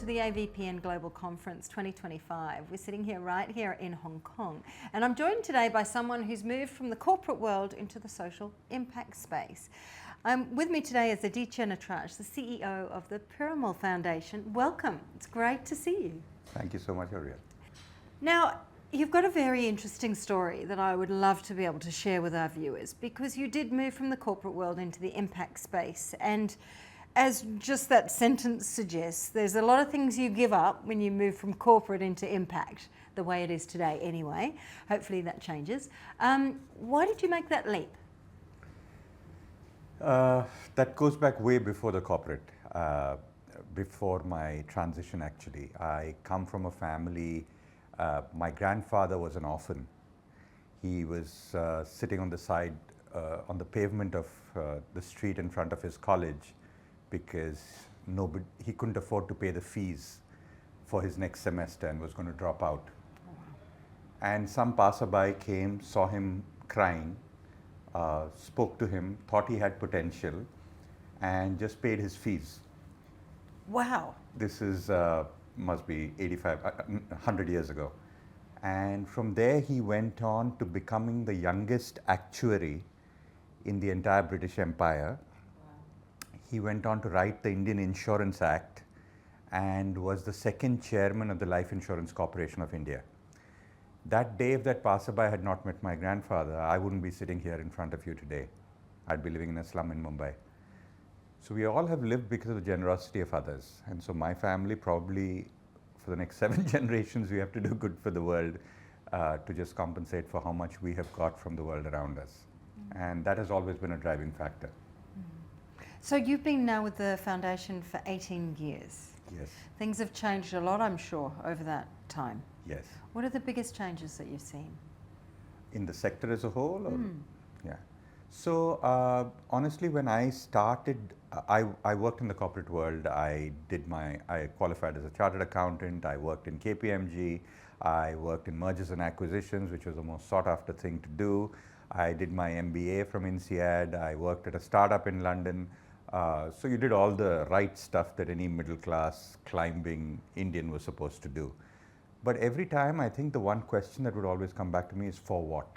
to the AVPN Global Conference 2025. We're sitting here right here in Hong Kong, and I'm joined today by someone who's moved from the corporate world into the social impact space. With me today is Aditya Natraj, the CEO of the Piramal Foundation. Welcome. It's great to see you. Thank you so much, Ariel. Now, you've got a very interesting story that I would love to be able to share with our viewers, because you did move from the corporate world into the impact space, and as just that sentence suggests, there's a lot of things you give up when you move from corporate into impact, the way it is today anyway. Hopefully that changes. Why did you make that leap? That goes back way before the corporate, before my transition actually. I come from a family, my grandfather was an orphan. He was sitting on the side, on the pavement of the street in front of his college, because he couldn't afford to pay the fees for his next semester and was going to drop out. Oh, wow. And some passerby came, saw him crying, spoke to him, thought he had potential, and just paid his fees. Wow. This is, must be 100 years ago. And from there he went on to becoming the youngest actuary in the entire British Empire. He went on to write the Indian Insurance Act and was the second chairman of the Life Insurance Corporation of India. That day, if that passerby had not met my grandfather, I wouldn't be sitting here in front of you today. I'd be living in a slum in Mumbai. So we all have lived because of the generosity of others. And so my family, probably for the next 7 generations, we have to do good for the world to just compensate for how much we have got from the world around us. And that has always been a driving factor. So you've been now with the foundation for 18 years. Yes. Things have changed a lot, I'm sure, over that time. Yes. What are the biggest changes that you've seen? In the sector as a whole? Or? Yeah. So honestly, when I started, I worked in the corporate world. I qualified as a chartered accountant. I worked in KPMG. I worked in mergers and acquisitions, which was the most sought after thing to do. I did my MBA from INSEAD. I worked at a startup in London. So you did all the right stuff that any middle class climbing Indian was supposed to do. But every time, I think the one question that would always come back to me is, for what?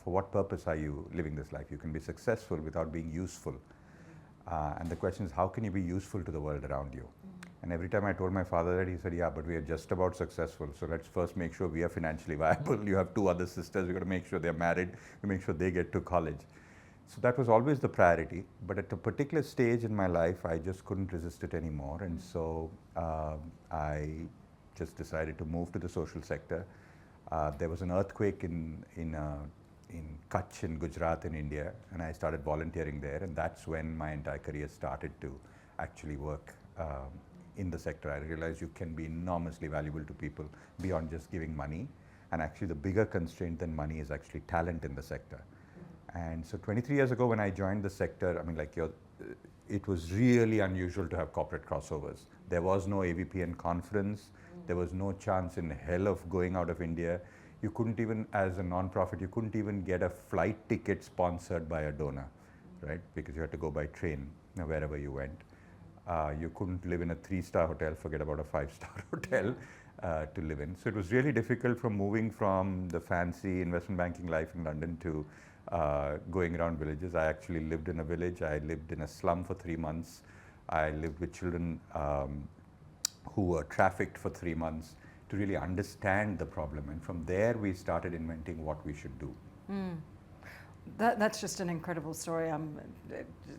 For what purpose are you living this life? You can be successful without being useful. And the question is, how can you be useful to the world around you? And every time I told my father that, he said, yeah, but we are just about successful. So let's first make sure we are financially viable. You have 2 other sisters, we've got to make sure they're married, we make sure they get to college. So that was always the priority. But at a particular stage in my life, I just couldn't resist it anymore. And so I just decided to move to the social sector. There was an earthquake in Kutch in Gujarat in India, and I started volunteering there, and that's when my entire career started to actually work in the sector. I realized you can be enormously valuable to people beyond just giving money, and actually the bigger constraint than money is actually talent in the sector. And so 23 years ago when I joined the sector, I mean, it was really unusual to have corporate crossovers. There was no AVPN conference. There was no chance in hell of going out of India. You couldn't even, as a non-profit, you couldn't even get a flight ticket sponsored by a donor, right? Because you had to go by train wherever you went. You couldn't live in a 3-star hotel, forget about a 5-star hotel to live in. So it was really difficult from moving from the fancy investment banking life in London to going around villages. I actually lived in a village. I lived in a slum for 3 months. I lived with children who were trafficked for 3 months to really understand the problem. And from there, we started inventing what we should do. That's just an incredible story. I'm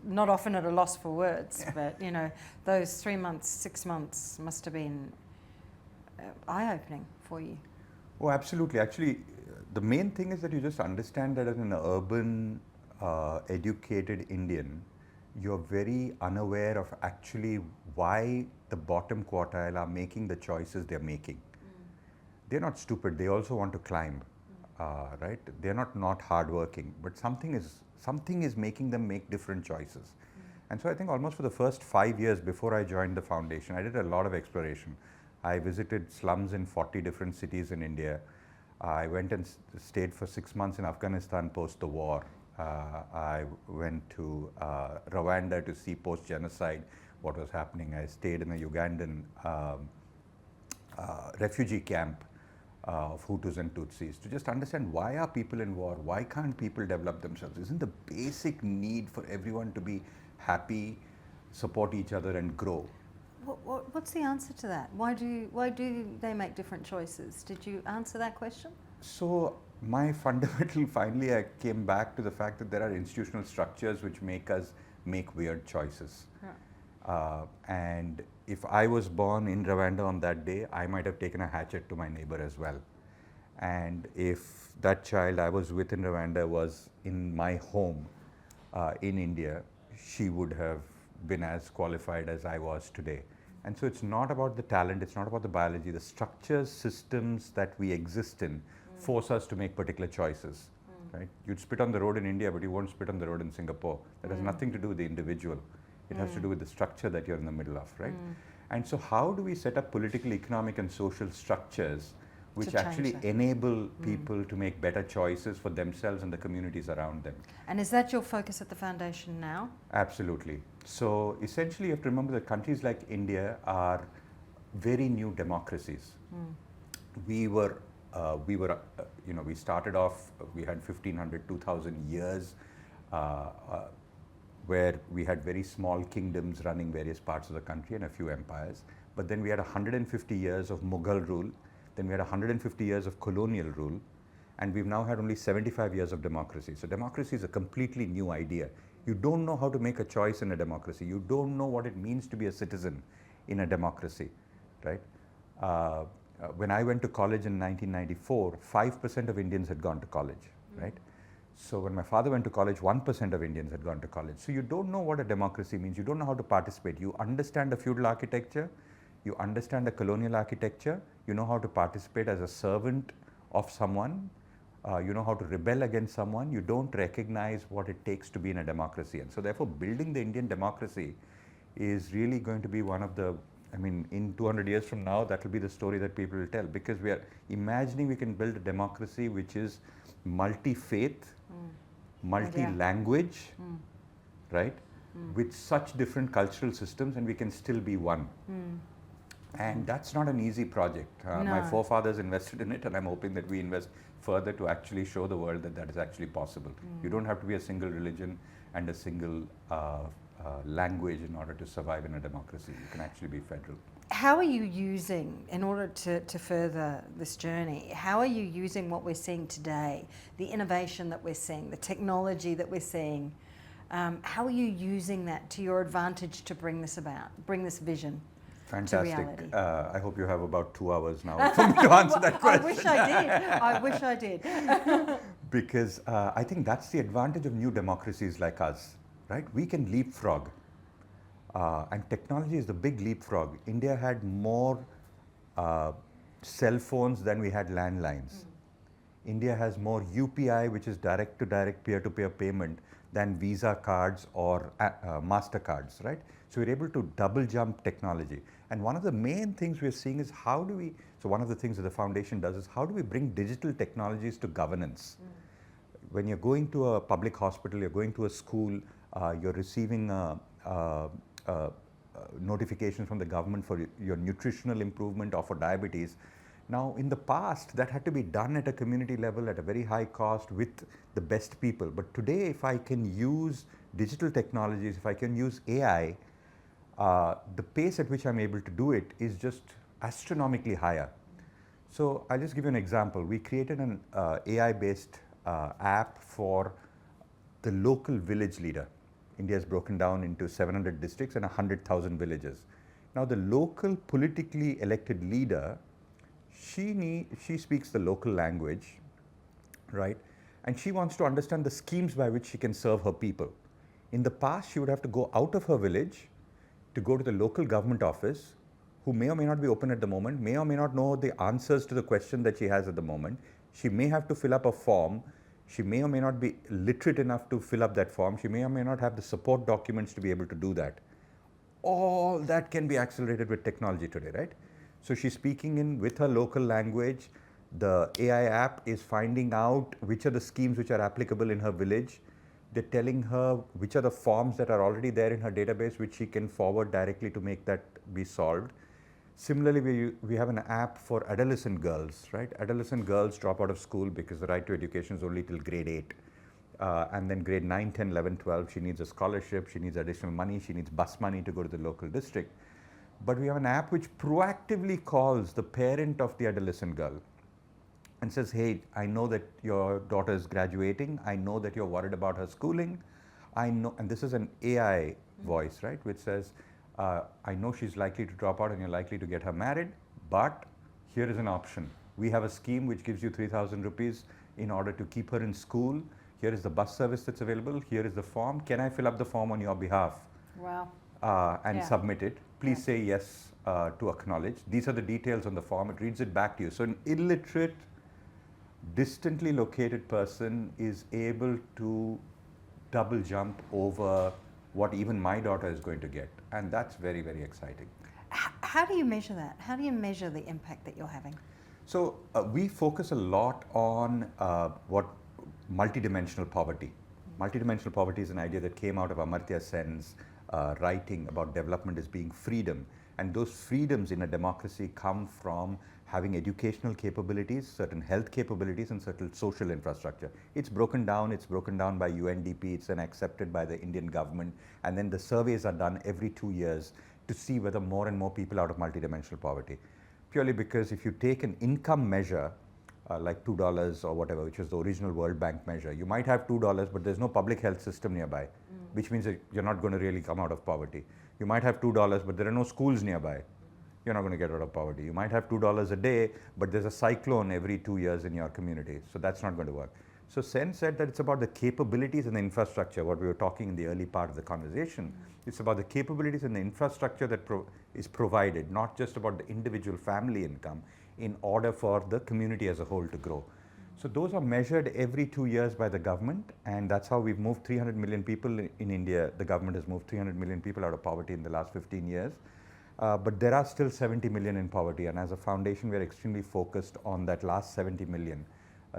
not often at a loss for words, but you know, those 3 months, 6 months must have been eye-opening for you. Oh, absolutely. Actually, the main thing is that you just understand that as an urban, educated Indian, you're very unaware of actually why the bottom quartile are making the choices they're making. They're not stupid. They also want to climb, right? They're not hardworking, but something is making them make different choices. And so I think almost for the first 5 years before I joined the foundation, I did a lot of exploration. I visited slums in 40 different cities in India. I went and stayed for 6 months in Afghanistan post the war. I went to Rwanda to see post-genocide what was happening. I stayed in a Ugandan refugee camp of Hutus and Tutsis to just understand, why are people in war? Why can't people develop themselves? Isn't the basic need for everyone to be happy, support each other and grow? What's the answer to that? Why do they make different choices? Did you answer that question? So my fundamental, finally I came back to the fact that there are institutional structures which make us make weird choices. Right. And if I was born in Rwanda on that day, I might have taken a hatchet to my neighbor as well. And if that child I was with in Rwanda was in my home in India, she would have been as qualified as I was today. And so it's not about the talent, it's not about the biology. The structures, systems that we exist in force us to make particular choices. Right? You'd spit on the road in India, but you won't spit on the road in Singapore. That has nothing to do with the individual. It has to do with the structure that you're in the middle of, right? And so how do we set up political, economic and social structures which actually enable people to make better choices for themselves and the communities around them? And is that your focus at the foundation now? Absolutely. So essentially you have to remember that countries like India are very new democracies. We started off, we had 1500, 2000 years where we had very small kingdoms running various parts of the country and a few empires. But then we had 150 years of Mughal rule, then we had 150 years of colonial rule, and we've now had only 75 years of democracy. So democracy is a completely new idea. You don't know how to make a choice in a democracy. You don't know what it means to be a citizen in a democracy, right? When I went to college in 1994, 5% of Indians had gone to college, right? So when my father went to college, 1% of Indians had gone to college. So you don't know what a democracy means. You don't know how to participate. You understand the feudal architecture. You understand the colonial architecture. You know how to participate as a servant of someone. You know how to rebel against someone. You don't recognize what it takes to be in a democracy. And so therefore building the Indian democracy is really going to be one of the, I mean, in 200 years from now, that will be the story that people will tell, because we are imagining we can build a democracy which is multi-faith, multi-language, right? With such different cultural systems, and we can still be one. And that's not an easy project. My forefathers invested in it, and I'm hoping that we invest further to actually show the world that that is actually possible. You don't have to be a single religion and a single language in order to survive in a democracy. You can actually be federal. How are you using, in order to further this journey, how are you using what we're seeing today, the innovation that we're seeing, the technology that we're seeing, how are you using that to your advantage to bring this about, bring this vision Fantastic. to reality? I hope you have about 2 hours now for me to answer that question. I wish I did. I wish I did. Because I think that's the advantage of new democracies like us, right? We can leapfrog. And technology is the big leapfrog. India had more cell phones than we had landlines. India has more UPI, which is direct-to-direct, peer-to-peer payment, than Visa cards or MasterCards, right? So we're able to double jump technology. And one of the main things we're seeing is how do we, so one of the things that the foundation does is how do we bring digital technologies to governance? When you're going to a public hospital, you're going to a school, you're receiving notifications from the government for your nutritional improvement or for diabetes. Now, in the past, that had to be done at a community level at a very high cost with the best people. But today, if I can use digital technologies, if I can use AI, the pace at which I'm able to do it is just astronomically higher. So I'll just give you an example. We created an AI-based app for the local village leader. India is broken down into 700 districts and 100,000 villages. Now, the local politically elected leader, she speaks the local language, right? And she wants to understand the schemes by which she can serve her people. In the past, she would have to go out of her village to go to the local government office, who may or may not be open at the moment, may or may not know the answers to the question that she has at the moment. She may have to fill up a form. She may or may not be literate enough to fill up that form. She may or may not have the support documents to be able to do that. All that can be accelerated with technology today, right? So she's speaking with her local language. The AI app is finding out which are the schemes which are applicable in her village. They're telling her which are the forms that are already there in her database, which she can forward directly to make that be solved. Similarly, we have an app for adolescent girls, right? Adolescent girls drop out of school because the right to education is only till grade 8. And then grade 9, 10, 11, 12, she needs a scholarship, she needs additional money, she needs bus money to go to the local district. But we have an app which proactively calls the parent of the adolescent girl and says, hey, I know that your daughter is graduating, I know that you're worried about her schooling, I know, and this is an AI voice, right, which says, I know she's likely to drop out and you're likely to get her married, but here is an option. We have a scheme which gives you 3,000 rupees in order to keep her in school. Here is the bus service that's available. Here is the form. Can I fill up the form on your behalf? Wow. And submit it. Please say yes to acknowledge. These are the details on the form. It reads it back to you. So an illiterate, distantly located person is able to double jump over what even my daughter is going to get. And that's very, very exciting. How do you measure that? How do you measure the impact that you're having? So we focus a lot on what multidimensional poverty. Multidimensional poverty is an idea that came out of Amartya Sen's writing about development as being freedom. And those freedoms in a democracy come from having educational capabilities, certain health capabilities, and certain social infrastructure. It's broken down by UNDP, it's then accepted by the Indian government, and then the surveys are done every 2 years to see whether more and more people are out of multidimensional poverty. Purely because if you take an income measure, like $2 or whatever, which was the original World Bank measure, you might have $2, but there's no public health system nearby, which means that you're not going to really come out of poverty. You might have $2, but there are no schools nearby. You're not going to get out of poverty. You might have $2 a day, but there's a cyclone every 2 years in your community, so that's not going to work. So Sen said that it's about the capabilities and the infrastructure, what we were talking in the early part of the conversation. It's about the capabilities and the infrastructure that is provided, not just about the individual family income, in order for the community as a whole to grow. So those are measured every 2 years by the government, and that's how we've moved 300 million people in India. The government has moved 300 million people out of poverty in the last 15 years. But there are still 70 million in poverty, and as a foundation, we're extremely focused on that last 70 million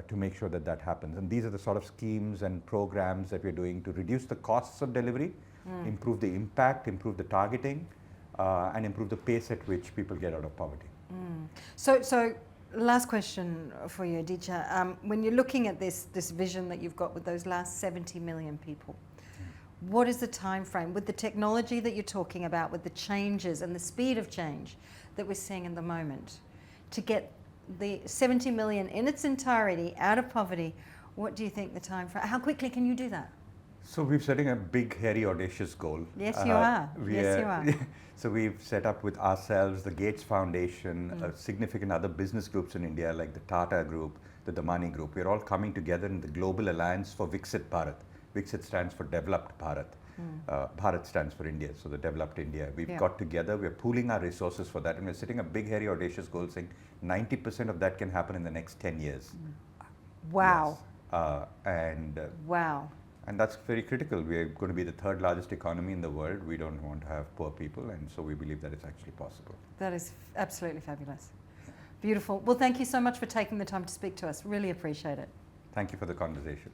to make sure that that happens. And these are the sort of schemes and programs that we're doing to reduce the costs of delivery, improve the impact, improve the targeting, and improve the pace at which people get out of poverty. So last question for you, Aditya. When you're looking at this vision that you've got with those last 70 million people, what is the time frame with the technology that you're talking about, with the changes and the speed of change that we're seeing in the moment, to get the 70 million in its entirety out of poverty? What do you think the time frame? How quickly can you do that? So we're setting a big, hairy, audacious goal. Yes, you are. Yes, you are. So we've set up with ourselves, the Gates Foundation, significant other business groups in India like the Tata Group, the Damani Group. We're all coming together in the Global Alliance for Viksit Bharat. Viksit stands for Developed Bharat. Bharat stands for India, so the Developed India. We've got together, we're pooling our resources for that, and we're setting a big, hairy, audacious goal saying 90% of that can happen in the next 10 years. Wow. Yes. Wow. And that's very critical. We're going to be the third largest economy in the world. We don't want to have poor people, and so we believe that it's actually possible. That is absolutely fabulous. Beautiful. Well, thank you so much for taking the time to speak to us. Really appreciate it. Thank you for the conversation.